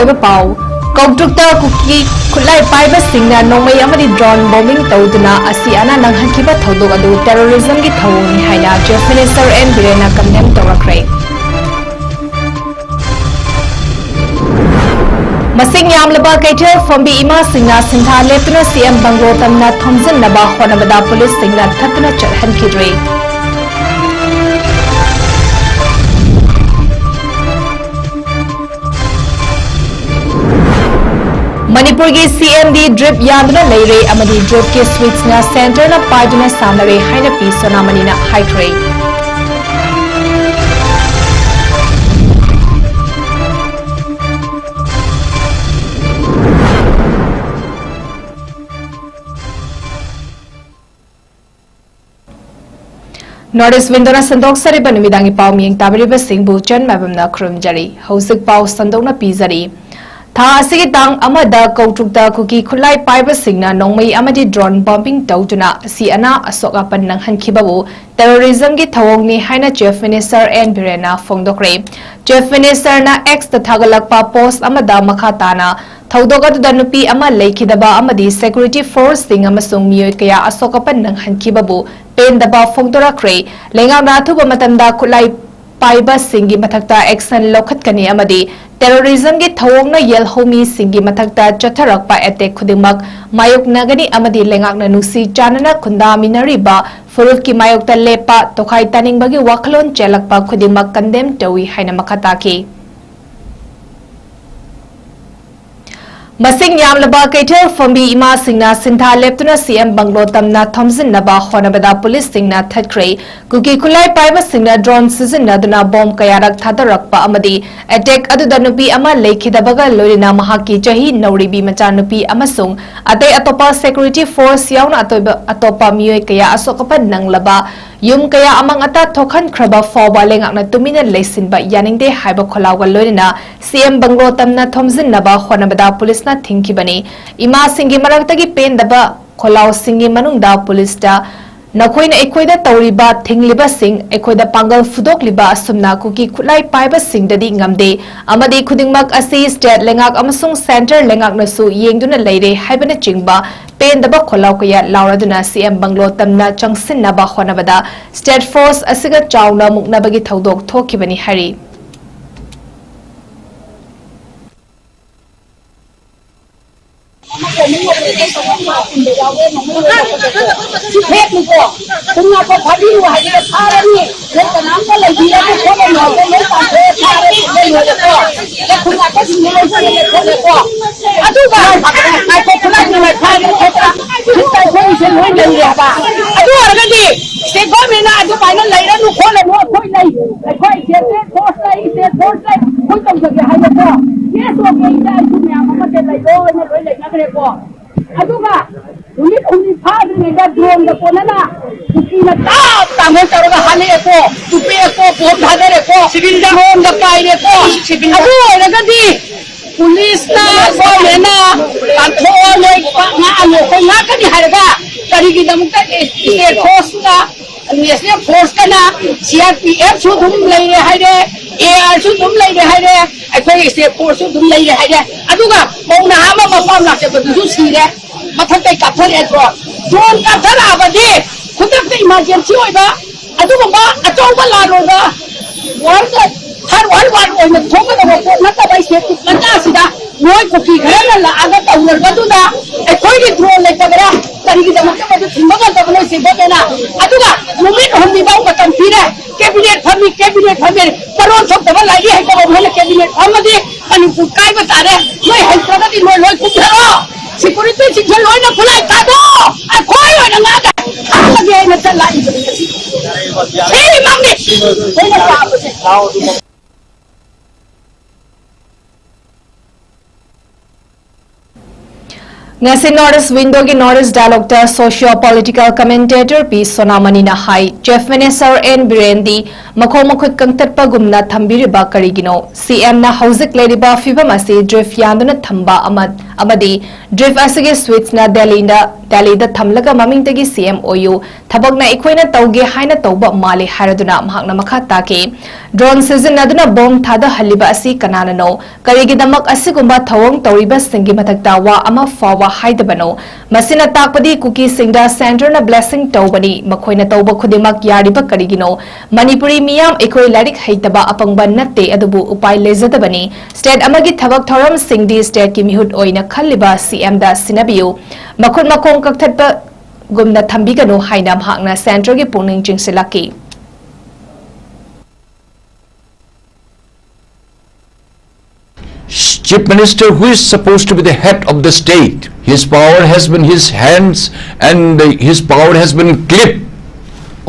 पाव कौटुकता cookie खुलाई पाइबा सिंगना नोंमै अमदि drone bombing तौदुना असि अना नंगहनखिबा थौदोक अदु टेररिज्म की थौनि हाइना चीफ मिनिस्टर एन बिरेना कंडेम तौरख्रे मसिंग यामलबा कैथेल फंबी इमा सिंगना सिंथा लेप्तुना सीएम बंगलो तमना थोमजनबा होनबदा पुलिस सिंगना थत्तुना चलहनखिद्रे मणिपुर की सीएमडी ड्रिप यादना लेरे अमदी ड्रिप के स्वीट्स ना सेंटर ना पाइदुना सामनरे हाइना पी सोनामनी ना हाइट्रे नॉर्थ ईस्ट विंडोना संदोक सरिबा नुमिदांगी पाव मियंग ताबरिबा सिंहबु ꯆꯟꯃꯥꯏꯕꯝꯅ ꯈꯨꯔꯨꯝꯖꯔꯤ ꯍꯧꯖꯤꯛ पाव संदोकना पीजरी था असिगी तांग अमदा कौटुकता कुकी खुलाई पाइबा सिंगना नोंमै अमदी ड्रोन बॉम्बिंग तौदुना असि अना असोक अपन नंगहनखिबाबु टेररिज्म की थवोंगनि हाइना चीफ मिनिस्टर एन बिरेना फोंदोक्रे चीफ मिनिस्टर ना एक्स थागलकपा पोस्ट अमदा मखाताना थौदोक अदुदा नुपी अमा लेखिदबा अमदी सिक्योरिटी फोर्स सिंग अमसुंग मियोय कया असोक अपन नंगहनखिबाबु पेंदबा फोंदोरक्रे लेंगाना अथुबा मतमदा खुलाई पाइबा सिंगी मथक्ता एक्शन लौखटकनी अमदी टेररिज्म की थवोंगना येलहोमी सिंगी मथक्ता चथरकपा एटेक खुदिमक मायोकनगनी अमदी लेंगाकना नुसी चानना खुंदामिनरिबा फुरुफ की मायोकता लेपा तोखाई तानिंगबगी वाखलोन चेलकपा खुदिमक कंडेम तौई हाइना मखाताकी मसिंग यामलबा कैथेल फंबी इमा सिंगना सिंथा लेप्तुना सीएम बंगलो तमना थोमजिनबा होनबदा पुलिस सिंगना थत्ख्रे कुकी खुलाई पाइबा सिंगना ड्रोन सिजनदुना बॉम्ब कयारक थादरकपा अमदी अटैक अदुदा नुपी अमा लेखिदबगा लोरिना महाकी चही नौरिबी मचा नुपी अमसुंग अतै अतोपा सिक्योरिटी फोर्स याउना अतोपा मियोय कया असोकपा नंगलबा युम कया अमंग अता थोखन खरबा फौबा लेंगाकना तुमिना लेसिनबा यानिंगदे हाइबा खोलावगा लोरिना सीएम बंगलो तमना थोमजिनबा होनबदा पुलिस ना थिंकिबनी इमा सिंगी मरक्तगी पेंदबा खोलाव सिंगी मनुंगदा पुलिसदा नखोइना एखोइदा तौरिबा थिंगलिबा सिंग एखोइदा पांगल फुदोकलिबा असुमना कुकी खुलाई पाइबा सिंगददी ngamde amadi khudingmak asi state lengak amasung center lengak nasu yengduna leire haibana chingba pendaba kholaw kaya lauraduna CM banglo tamna changsinnaba honabada state force asiga chawna muknabagi thodok thokibani hari aduga unit uni phad nega drone da ponana ukina ta me taroga hale ko tupe ko bom dhadere ko civil drone da paire ko adu raga di police na so mena antho loi nga alo ko nga kani harga kari gi damukta state force na national force kana CRPF su dum lai re haide AR su dum lai re haide akhoi state force su dum lai re haide aduga mauna hama mapam la se du si re mathai kapthar e ko drone kapthar abadi khudak te emergency oiba aduga ba achauba la ro ba world har world oina thoba da ko na ta bai se kanta sida noi ko ki ghara la aga ta ulal baduda akhoi gi drone le tabara kari gi damukta badu thimba ga ta bole se bena aduga mumin homni ba ko tam pire cabinet family paron thok da la gi hai ko bole cabinet amadi manipur kai ba tare noi hai pragati noi loi ku dharo security chingel loi na khulai ta do a khoi oi na ga lage na ta lai sei mamni sei na pa ngasi North window ki North dialogue ta socio political commentator P Sonamani na hai chief minister N Birendi makhomkhut kangtatpa gumna thambiriba karigino CM na hauzik leriba fibam ase drift yanduna thamba amadi drift asige switch na Delhi da thamlaga mamingtagi CM oyu thabakna ikhoina tauge haina tauba mali haraduna mahakna makha take drone season aduna bomb thada haliba asi kanana no karigi damak asigumba thawong tauriba singi mathakta wa ama fawa haidabano masina takpadi cookie singda center na blessing taubani makhoina tauba khudimak yariba karigino manipuri miyam ikoi larik haitaba apangba natte adubu upai lezadabani state amagi thabak thoram singdi state ki mihut oina khaliba CM da sinabiu makhun makong kakthatba gumna thambigano haina mahakna center gi pungning chingsilaki Chief Minister, who is supposed to be the head of the state, his power has been his hands and his power has been clipped.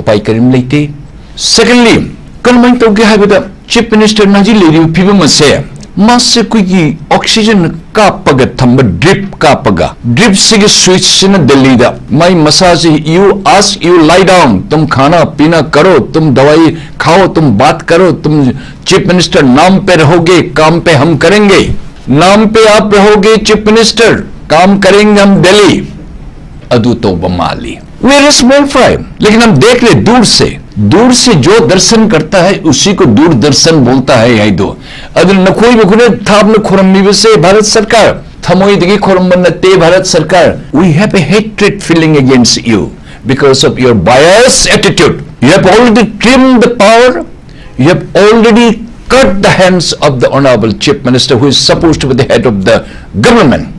Upai karim leite. Secondly, kanmang tawge haibada Chief Minister naji lady people mase masse kuigi oxygen kapaga thamba drip kapaga drip sige switch sina Delhi da my massage you ask you lie down tum khana pina karo tum dawai khao tum baat karo tum Chief Minister नाम पे रहोगे काम पे हम करेंगे नाम पे आप रहोगे Chief Minister काम करेंगे हम दिल्ली अदू तो बमाली वेर इज स्मॉल फ्राई लेकिन हम देख रहे दूर से जो दर्शन करता है उसी को दूरदर्शन बोलता है यही दो अदर नखोई बखुने थाप न खोरम्बी से भारत सरकार थमोई दिगी खोरम्बन ते Bharat sarkar we have a hatred feeling against you because of your bias attitude you have already trimmed the power you have already cut the hands of the honorable Chief Minister who is supposed to be the head of the government.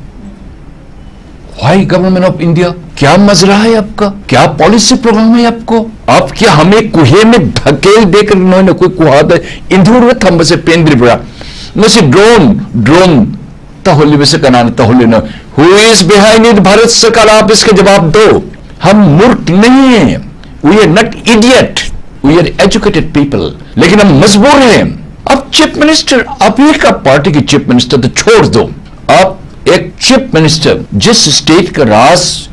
Why government of India? क्या मजरा है आपका क्या policy programme है आपको आप क्या हमें कुहे में धकेल देकर इन्होंने कोई कुहाद इंधूर में थंब से पेंद्री पड़ा नसी ड्रोन तहोली में से कनान तहोली न who is behind it Bharat सरकार आप इसके जवाब दो हम मूर्ख नहीं हैं we are not idiot we are educated people लेकिन हम मजबूर हैं अब चीफ मिनिस्टर आप एक पार्टी की चीफ मिनिस्टर तो छोड़ दो आप एक चीफ मिनिस्टर जिस स्टेट का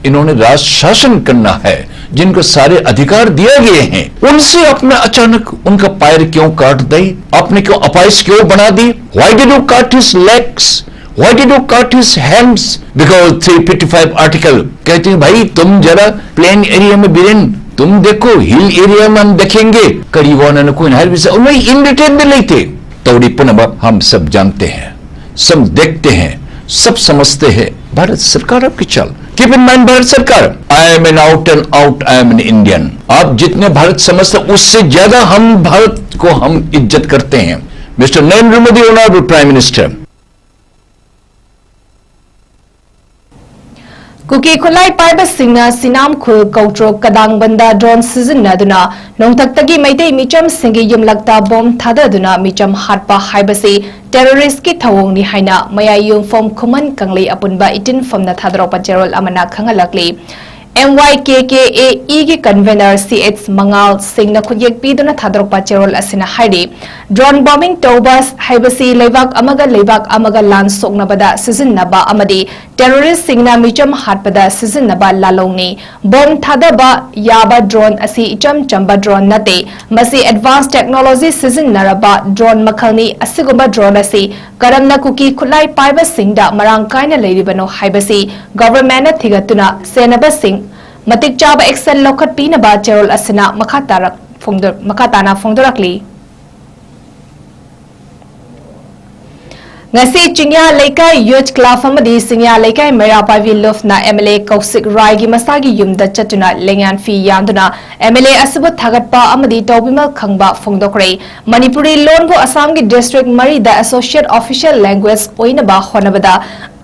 इन्होंने राज शासन करना है जिनको सारे अधिकार दिए गए हैं उनसे अपना अचानक उनका पैर क्यों काट दी आपने क्यों अपाइस क्यों बना दी why did you cut his legs why did you cut his hands because 355 article कहते हैं भाई तुम जरा प्लेन एरिया में बिरेन तुम देखो हिल एरिया में हम देखेंगे करीबन कोई हर विषय उन्हें इन डिटेल में लेते तोड़ी पुनः हम सब जानते हैं सब देखते हैं सब समझते हैं भारत सरकार आपकी चाल keep in mind Bharat sarkar I am an out and out I am an Indian आप जितने भारत समझते उससे ज्यादा हम भारत को हम इज्जत करते हैं mister Narendra Modi honourable prime minister Kuki खुलाई पाइबा सिंगना सिनाम खुल कौट्रो कदांगबंदा ड्रोन सिजनदुना नोंथक्तगी मैते मिचम सिंगी युमलक्ता बॉम्ब थाददुना मिचम हाटपा हाइबसे टेररिस्ट की थवोंगनी हाइना मयायुम फॉर्म खुमन कंगले अपुनबा इटिन फॉर्मना थादरोपा जेरोल अमना खंगलकली MAIBAM की कन्वेनर 𝐶𝐻 सिंह खुयेक पीदुना थादरोपा चेरोल असिना हाइदे ड्रोन बॉम्बिंग तौबस हाइबसी लेबाक अमगा लान सोकनबदा सिजननबा अमदी टेररिस्ट सिंगना मिचम हाटपदा सिजननबा लालोंगनी बॉम्ब थादबा याबा ड्रोन असि इचम चंबा ड्रोन नते मसी एडवांस टेक्नोलॉजी सिजननरबा ड्रोन मखलनी असिगुबा ड्रोन असि करमना कुकी खुलाई पाइबा सिंगदा मरांग कायना लेरिबनो हाइबसी गवर्नमेंट थिगतुना सेनबा सिंग मतिक चाब एक्शन लौखट पीनबा चेरोल असना मखाताना फोंदोरकली ngasi chingya lekai youth club amadi singya lekai merapavi lofna MLA 𝐋𝐢𝐯𝐞 𝐍𝐞𝐰𝐬 masagi yumda chatuna lengan fi yanduna MLA asibu thagatpa amadi tawbimal khangba phongdokre manipuri loan bu assam gi district mari da associate official language oinaba honabada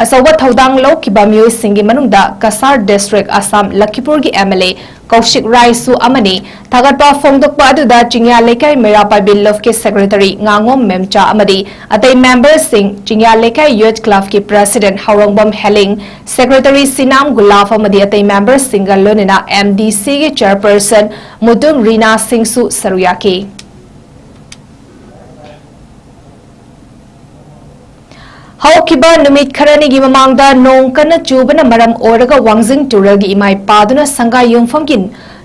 asawa thodang lokiba myoy singi manungda kasar district assam lakhipur gi MLA 𝐋𝐢𝐯𝐞 su amani thagatpa phongdokpa aduda chingya lekai merapavi lof ke secretary ngangom memcha amadi atai members sing chingya lekai youth club ki president haurongbam heling secretary sinam gulaf amadi atai members single lonina MDC ki chairperson mudum rina singh su saruyaki हौकिबा नुमित खरनी की ममांगदा नोंग कन चुबना मरम ओरगा Wangjing टूरगी इमाई पादुना संगा युंफमगिन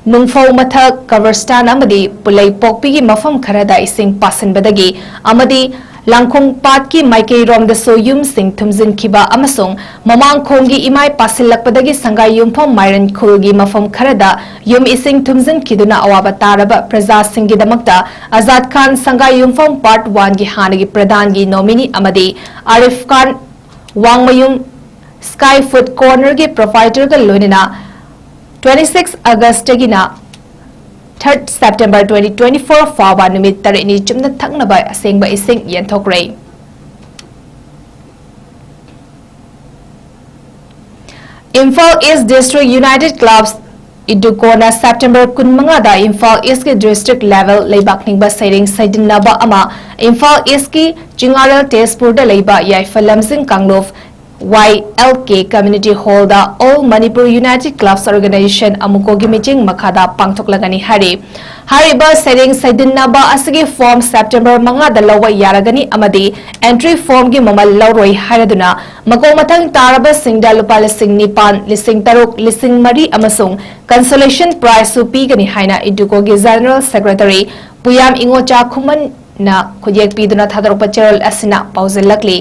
नुंगफौ मथक कवरस्टान अमदी पुलै पोकपी की मफम Khardah इसिंग पासनबदगी अमदी Langkhong Pat ki Maikei Rom the So Yum Sing Tumzin Kiba Amasung Mamang Kongi Imai Pasilak Padagi Sangai Yumphom Myron Kulgi Mafam Karada Yum Ising Tumzin Kiduna Awaba Taraba Praza Singi Damakta Azad Khan Sangai Yumphom Part 1 gi Hanagi Pradhan gi Nomini Amadi Arif Khan Wangmayum Sky Food Corner gi Provider ga Lunina 26 August Gina 3rd September 2024 Fawa Numit Tarini Chumna Thaknaba Asing Ba Ising Yanthokre. Imphal East District United Clubs Idukona September Kunmangada Imphal East ki district level Leibak Ningba Sairing Saidinaba Ama Imphal East ki Jingarel Tezpurda Leiba Yaifalamsing Kanglov 𝐋𝐢𝐯𝐞𝐿 Community Hall da All Manipur United Clubs Organization amukogi meeting makada pangthoklagani hari hariba sering saidinaba asigi form September manga da lawa yaragani amadi entry form gi mamal lawroi haraduna mako mathang taraba singda lupa lising nipan lising taruk lising mari amasung consolation prize su pigani haina idukogi General Secretary Puyam 𝐋𝐢𝐯𝐞 na khujek piduna thadrok pachel asina pauzelakli.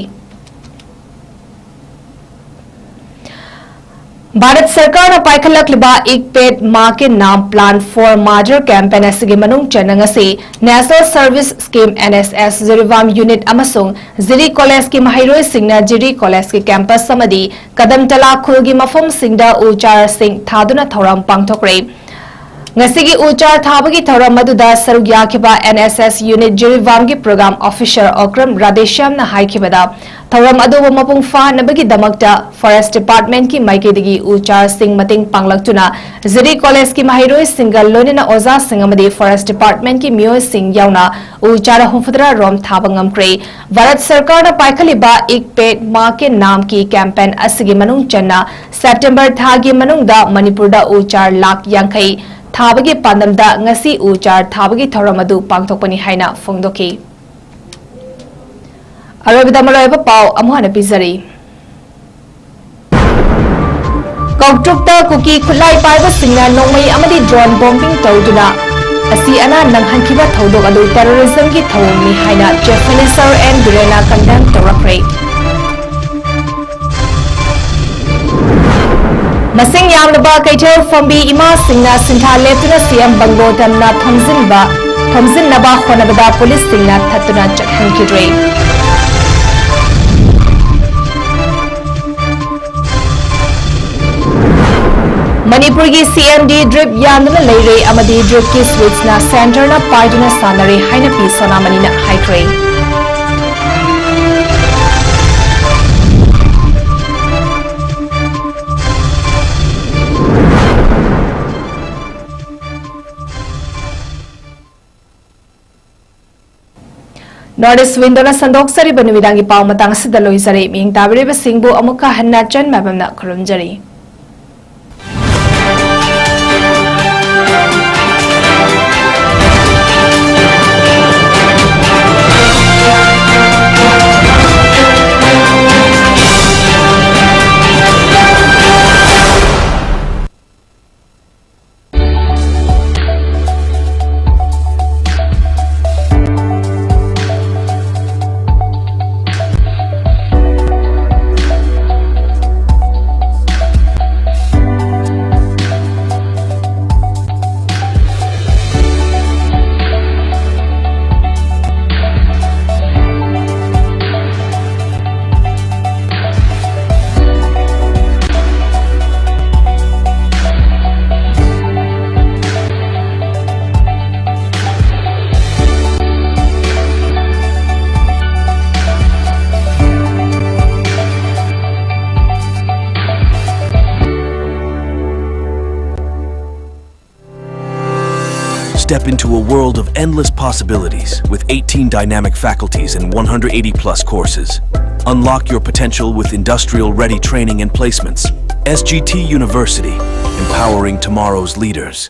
Bharat सरकार ने पाइखलक लिबा एक paid मां के नाम plan for मार्जर campaign असगे मनुंग चनंग से national service scheme NSS Jiribam unit अमसुंग जिरी कॉलेज की महिरोय सिंगना जिरी कॉलेज के कैंपस समदी कदम तला खुलगी मफम सिंगदा उचार सिंग थादुना थौराम पांगथोकरे ngasi uchar thabagi thoram maduda saruk yakiba NSS unit jirivam gi program officer Okram Radesham na haikibada thoram adu mapung fa nabagi damakta forest department ki maikedigi uchar sing mating panglaktuna ziri college ki mahiroi single lonina oza singamadi forest department ki mioy sing yauna uchar humfudra rom thabangam kre Bharat sarkar na paikhaliba ek ped ma ke naam ki campaign asigi manung channa September thagi manung da Manipur da uchar lak yankai थाबगी पांदमदा ngasi uchar थाबगी thoramadu pangthokpani haina phongdoki arobida maloiba pau amuhana pizari Koktrukta kuki khulai paiba singna nongmai amadi drone bombing tawduna asi ana nanghankiba thodok adu terrorism gi thawmi haina Chief Minister and Birena condemn tawrakre Masing yamnaba 𝐋𝐢𝐯𝐸 ima singna sintha leptuna CM banglo tamna thomzinaba khonabada police singna thatuna chakhankidre Manipur gi CMD drip yamna leire amadi drip ki switch na center na paiduna sanare haina pi sonamani na haikre Northeast Windona Sandok Sari Banuvidangi Pau Matang Sidaloi Sari Ming Tabiri Singbu Amuka Hanachan Mabamna Kurumjari Step into a world of endless possibilities with 18 dynamic faculties and 180 plus courses. Unlock your potential with industrial-ready training and placements. SGT University, empowering tomorrow's leaders.